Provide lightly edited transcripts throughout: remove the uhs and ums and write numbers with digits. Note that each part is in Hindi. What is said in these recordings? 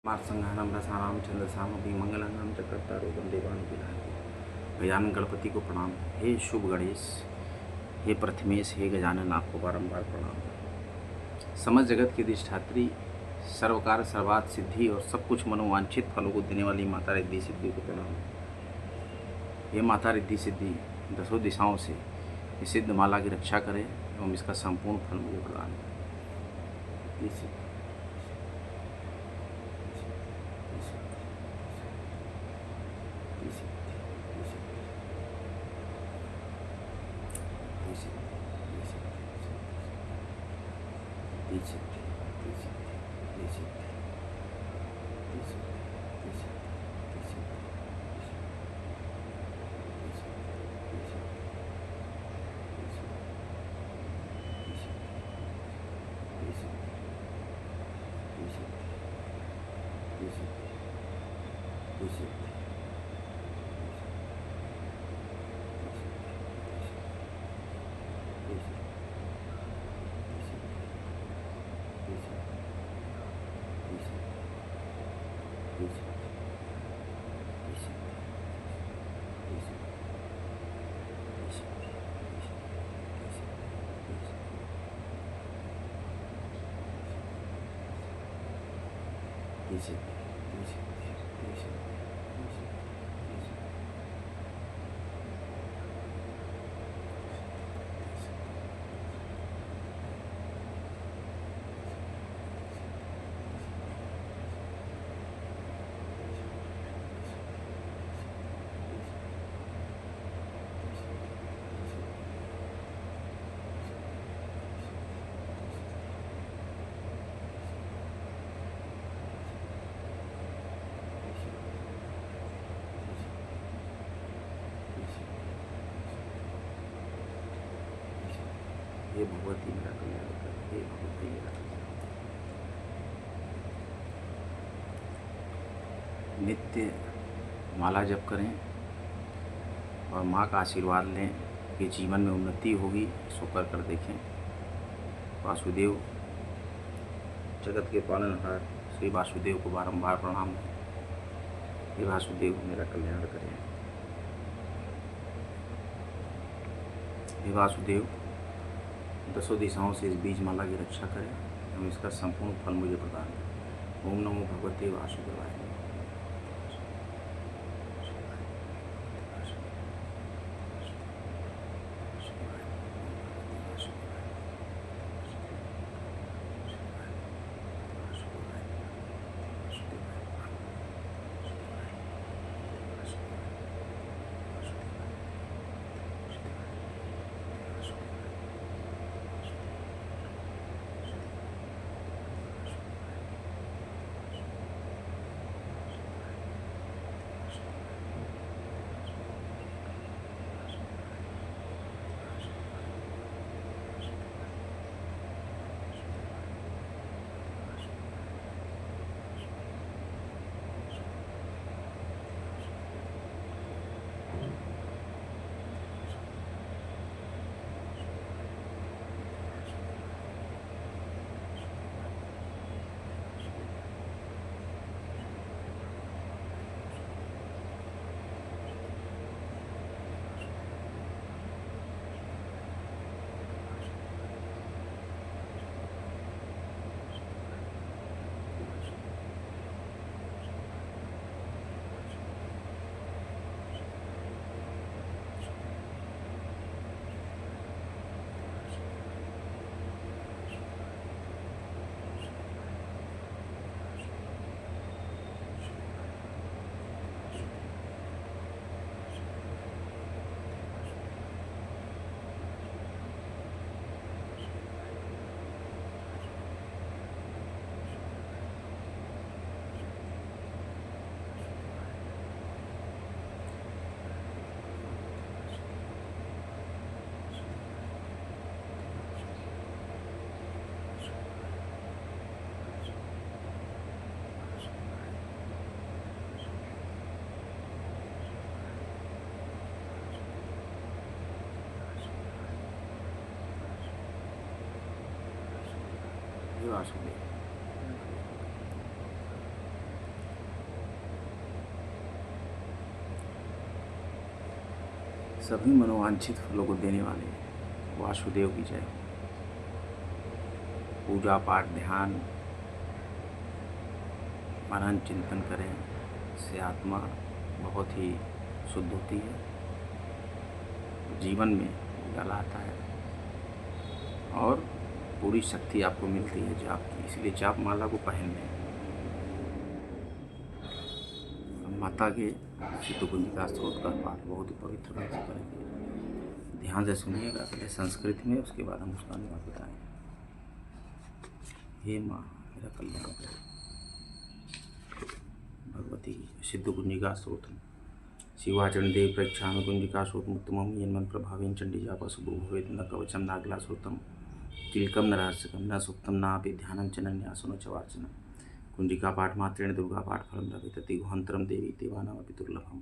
मार्संघानां रसानां छंदसामपि मंगलानां च कर्तारो वंदे भानुकुलाय। गजानन गणपति को प्रणाम। हे शुभ गणेश, हे प्रथमेश, हे गजानन, आपको बारंबार प्रणाम। समस्त जगत की अधिष्ठात्री, सर्वकार सर्वात सिद्धि और सब कुछ मनोवांछित फलों को देने वाली माता रिद्धि सिद्धि को प्रणाम। हे माता रिद्धि सिद्धि, दसों दिशाओं से इस सिद्ध माला की रक्षा करें एवं इसका संपूर्ण फल मुझे प्रदान करें। हे भगवती मेरा कल्याण कर, हे भगवती मेरा कल्याण। नित्य माला जप करें और माँ का आशीर्वाद लें कि जीवन में उन्नति होगी, सो कर देखें। वासुदेव जगत के पालनहार श्री वासुदेव को बारंबार प्रणाम है। हे वासुदेव मेरा कल्याण करें। हे वासुदेव दसों दिशाओं से इस बीज माला की रक्षा करें एवं इसका संपूर्ण फल मुझे प्रदान करें। ओम नमो भगवते वासुदेवाय। वासुदेव। सभी मनोवांछित फलों को देने वाले वासुदेव की जय हो। पूजा पाठ ध्यान मनन चिंतन करें, इससे आत्मा बहुत ही शुद्ध होती है, जीवन में उजाला आता है और पूरी शक्ति आपको मिलती है जाप की। इसलिए जाप माला को पहन लें। माता के सिद्ध कुंजिका स्त्रोत का पाठ बहुत ही पवित्र ढंग से करेंगे। ध्यान से सुनिएगा, पहले संस्कृत में, उसके बाद हम उसका अनुवाद बताएंगे। हे माँ मेरा कल्याण करे। भगवती सिद्ध कुंजिका स्त्रोत्रम शिवाचंडे प्रेक्षाम कुंजिका श्रोतमुत्तमं यन्मन प्रभावेन चंडीजाप शुभो भवेत् न कवचम नागला श्रोतम तिलकम न रहस्यकम न सुप्तम नापि ध्यानं च नन्यासनो च वार्चनम। कुंजिका पाठ मात्रेण दुर्गा पाठ फलम लभेत गुहांतरम देवी देवानामपि दुर्लभम।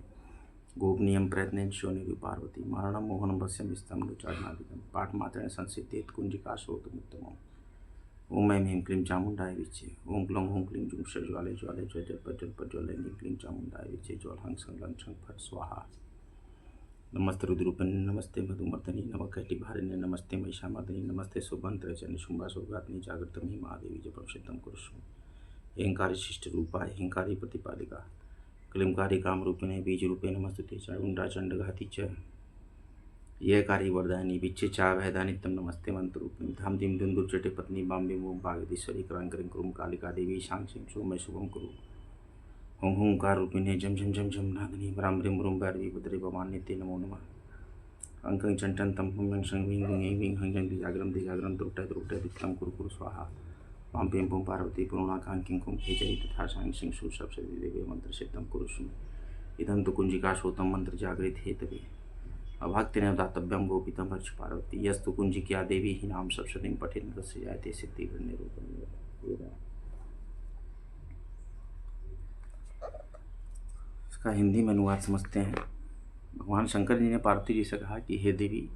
गोपनीयम प्रयत्नेन शोनिधि पार्वती मारणम मोहनम वश्यम स्तम रुचारणादिकम। पाठ मात्रेण संसिद्धेत कुंजिका श्रोतमुत्तमम्। ओम ऐं ह्रीं क्लीं चामुंडाय विच्चे। ओम क्लौं हूं क्लीं जुं ज्वाले ज्वाले ज्वल नीं क्लीं चामुंडाय विच्चे। ज्वल हंग संग लं छंग फट स्वाहा। नमस्ते रुद्रूपिणी नमस्ते मधुमर्दनी नमः कैटिभारिणी नमस्ते महिषामर्दिनी नमस्ते सुभद्रचरणी शुंभा सुगात्नी जागृतं हि महादेवी जपं सिद्धं कुरुष्व। अहंकारी शिष्ट रूपा अहंकारी प्रतिपादिका क्लींकारी कामरूपिणे बीजरूपे नमस्तुते चामुंडा चंडघाती च यकारी वरदायिनी विच्चे चा वैदानी तम नमस्ते मंत्ररूपिणी धाम धीम धुंदुर्चटे पत्नी बाम्बे मोम भागदीश्वरी क्रांकरिं कुरुम कालिका देवी शांक्षिं सोमय शुभम कुरु। हों होंकार रूपिणे जम जम जम जम नागनी ब्राह्म ब्रिम ब्रुम भैरवी भद्रे भवानी ते नमो नमः। अंकं चंटन तम पुं शं विं विं विं हं जं दिजाग्रम द्रुट्टय द्रुट्टय वित्तं कुरु कुरु स्वाहा। पां पें पुं पार्वती पुरुणाकांकिं कुं खेचरी तथा शांक्षिं सुसप्तति देवे मंत्र सिद्धं कुरुष्व। इदं तु कुंजिका श्रोतं मंत्र जागृत हेतवे अभाक्तेन दातव्यं गोपितं वर्ष पार्वती। यस्तु कुंजिका देवी ही नाम सप्तशतीं पठेन तस्य जायते सिद्धिर्निरूपणम्। इसका हिंदी में अनुवाद समझते हैं। भगवान शंकर जी ने पार्वती जी से कहा कि हे देवी,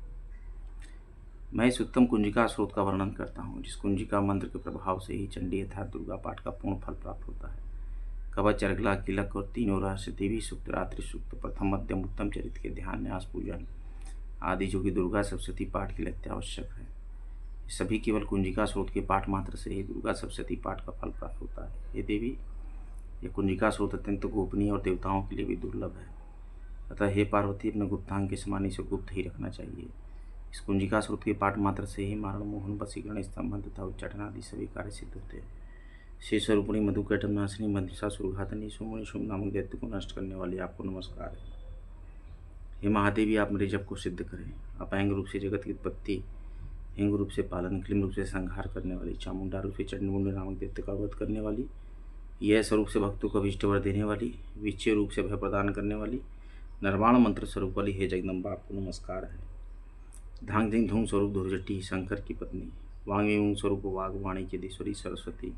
मैं इस उत्तम कुंजिका स्रोत का वर्णन करता हूँ, जिस कुंजिका मंत्र के प्रभाव से ही चंडी अर्थात दुर्गा पाठ का पूर्ण फल प्राप्त होता है। कवच अर्गला किलक और तीनों रहस्य देवी सूक्त रात्रि सूक्त प्रथम मध्यम उत्तम चरित्र के ध्यान न्यास पूजन आदि जो कि दुर्गा सप्तशती पाठ के लिए अत्यावश्यक है, सभी केवल कुंजिका स्रोत के पाठ मात्र से ही दुर्गा सप्तशती पाठ का फल प्राप्त होता है। हे देवी, यह कुंजिका स्रोत अत्यंत गोपनीय और देवताओं के लिए भी दुर्लभ है। अतः हे पार्वती, अपने गुप्तांग के समान इसे गुप्त ही रखना चाहिए। इस कुंजिका स्रोत के पाठ मात्र से ही मारण मोहन वशीकरण स्तंभन तथा उच्चाटन आदि सभी कार्य सिद्ध होते हैं। शेषरूपिणी मधुकैटम नाशिनी मंत्रिषासुर घातनी सुमुनि शुभ नामक दैत्य को नष्ट करने वाली आपको नमस्कार है। हे महादेवी, आप मेरे जप को सिद्ध करें। अपांग रूप से जगत की उत्पत्ति, हिंग रूप से पालन, क्लीम रूप से संहार करने वाली, चामुंडा रूप से चंडमुंड नामक दैत्य का वध करने वाली, यह स्वरूप से भक्तों को अभीष्ट वर देने वाली, विच्चे रूप से भय प्रदान करने वाली, निर्वाण मंत्र स्वरूप वाली हे जगदम्बा, आपको नमस्कार है। धांग धिंग धूम स्वरूप धुर्जटी शंकर की पत्नी, वांग विंग स्वरूप वागवाणी चेदीश्वरी सरस्वती,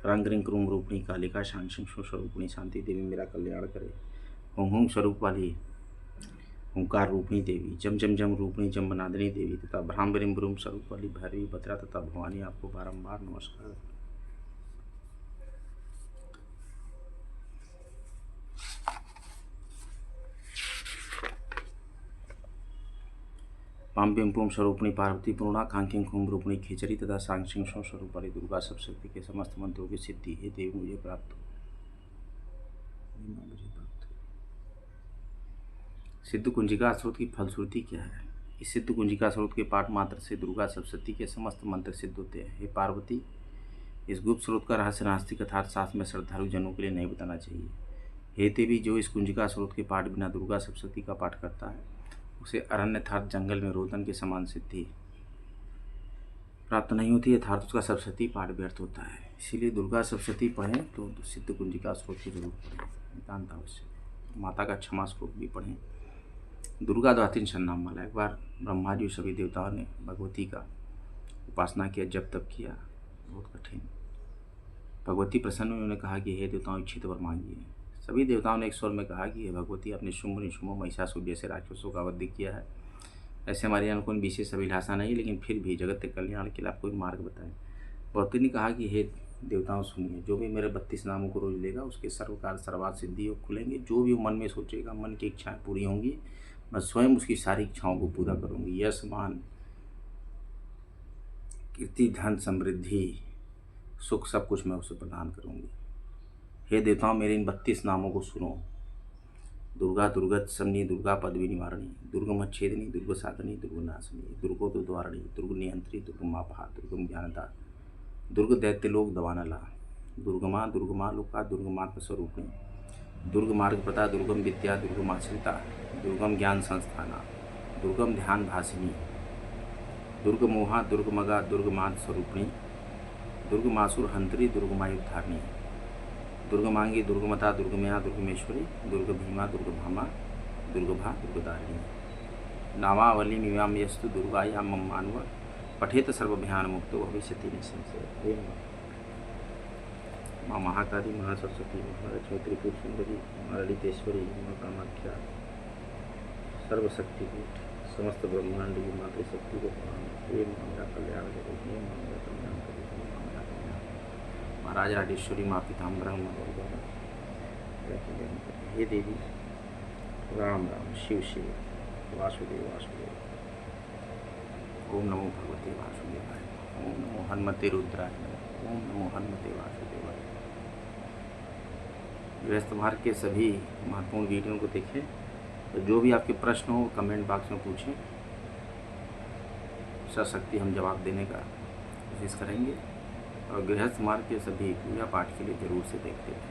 रंग क्रूम रूपणी कालिका शांक्षिं स्वरूपणी शांति देवी मेरा कल्याण करे। हों हों स्वरूप वाली ओंकार रूपणी देवी, जम जम जम रूपणी जम्बनादिनी देवी तथा भ्राम ब्रूम स्वरूप वाली भैरवी भद्रा तथा भवानी, आपको बारंबार नमस्कार। पाम्पिम पुम स्वरूपणी पार्वती पूर्णा कांकिं खुम रूपणी खिचरी तथा सांक्षिं स्वरूप वाली दुर्गा सप्तशती के समस्त मंत्रों की सिद्धि हे देवी मुझे प्राप्त हो। सिद्ध कुंजिका स्रोत की फलश्रुति क्या है? इस सिद्ध कुंजिका स्रोत के पाठ मात्र से दुर्गा सप्तशती के समस्त मंत्र सिद्ध होते हैं। हे पार्वती, इस गुप्त स्रोत का रहस्य नास्तिक अर्थात शास्त्र में श्रद्धालु जनों के लिए नहीं बताना चाहिए। हे देवी, जो इस कुंजिका स्रोत के पाठ बिना दुर्गा सप्तशती का पाठ करता है, उसे अरण्य अर्थात जंगल में रोदन के समान सिद्धि प्राप्त नहीं होती, अर्थात उसका सप्तशती पाठ व्यर्थ होता है। इसीलिए दुर्गा सप्तशती पढ़ें तो सिद्ध कुंजिका स्रोत की जरूर पढ़ें, नितांत आवश्यक। माता का क्षमा श्लोक भी पढ़ें। दुर्गा द्वातिन नाम माला। एक बार ब्रह्मा जी सभी देवताओं ने भगवती का उपासना किया, जब तब किया, बहुत कठिन। भगवती प्रसन्न हुई, उन्होंने कहा कि हे देवताओं, इच्छित वर मांगिए। सभी देवताओं ने एक स्वर में कहा कि हे भगवती, अपने शुंभ निशुंभ महिषासुर जैसे राक्षसों का वध किया है। ऐसे हमारे यहाँ कोई विशेष अभिलाषा नहीं, लेकिन फिर भी जगत के कल्याण के लिए आप कोई मार्ग बताएं। भगवती ने कहा कि हे देवताओं सुनिए, जो भी मेरे 32 नामों को रोज लेगा उसके सर्वकाल सर्वार्थ सिद्धि योग खुलेंगे। जो भी मन में सोचेगा, मन की इच्छाएं पूरी होंगी। मैं स्वयं उसकी सारी इच्छाओं को पूरा करूँगी। यश मान कीर्ति धन समृद्धि सुख सब कुछ मैं उसे प्रदान करूँगी। हे देवताओं, मेरे इन 32 नामों को सुनो। दुर्गा दुर्गत समनी, दुर्गा पदवी निवारणी, दुर्गमच्छेदिनी, दुर्ग साधनी, दुर्ग नाशिनी, दुर्गोद्वारणी, दुर्ग नियंत्री, दुर्गमापहा, दुर्गम ज्ञानदा, दुर्ग दैत्यलोक दवानला, दुर्गमा दुर्गमा लोका, दुर्गमात्म स्वरूपिणी, दुर्ग मार्ग प्रदा, दुर्गम विद्या, दुर्गम आश्रिता, दुर्गम ज्ञान संस्थाना, दुर्गम ध्यान भासिनी, दुर्ग मोहा, दुर्गमगा, दुर्गमात स्वरूपिणी, दुर्गमासुर हंत्री, दुर्गमायुद्धारिणी, दुर्गमांगी, दुर्गमता, दुर्गमया, दुर्गमेश्वरी, दुर्ग भीमा, दुर्गभामा, दुर्गभा, दुर्गदारिणी, नामावली मिवाम यस्तु दुर्गाया मम मानव पठेत सर्वभयान मुक्तो भविष्यति निसंशय। माँ महाकाली, महासरस्वती, महालक्ष्मी, त्रिपुर सुंदरी, माँ ललितेश्वरी, माँ कामाख्या, सर्वशक्तिपीठ, समस्त ब्रह्मांड की मातृ शक्ति को प्रणाम। हे माँ मेरा कल्याण करो, हे माँ मेरा कल्याण करो, हे माँ मेरा कल्याण करो। महाराज राजेश्वरी, माँ पीताम्बरम, हे देवी, राम राम, शिव शिव, वासुदेव वासुदेव। ओम नमो भगवते वासुदेवाय, ओम नमो हनुमते रुद्राय, ओम नमो हनुमते वासुदेवाय। गृहस्थ मार्ग के सभी महत्वपूर्ण वीडियो को देखें। तो जो भी आपके प्रश्न हो कमेंट बॉक्स में पूछें, सशक्ति हम जवाब देने का कोशिश करेंगे। और गृहस्थ मार्ग के सभी पूजा पाठ के लिए जरूर से देखते हैं।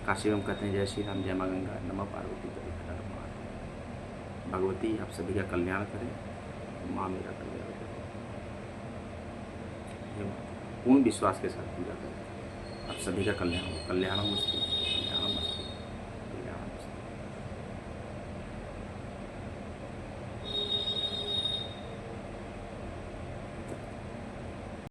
काशी में कहते हैं जय श्री राम, जय माँ गंगा, नमः पार्वती पति हर हर महादेव। भगवती आप सभी का कल्याण करें, माँ मेरा कल्याण करें। पूर्ण विश्वास के साथ पूजा करें, आप सभी का कल्याण हो। कल्याणमस्तु।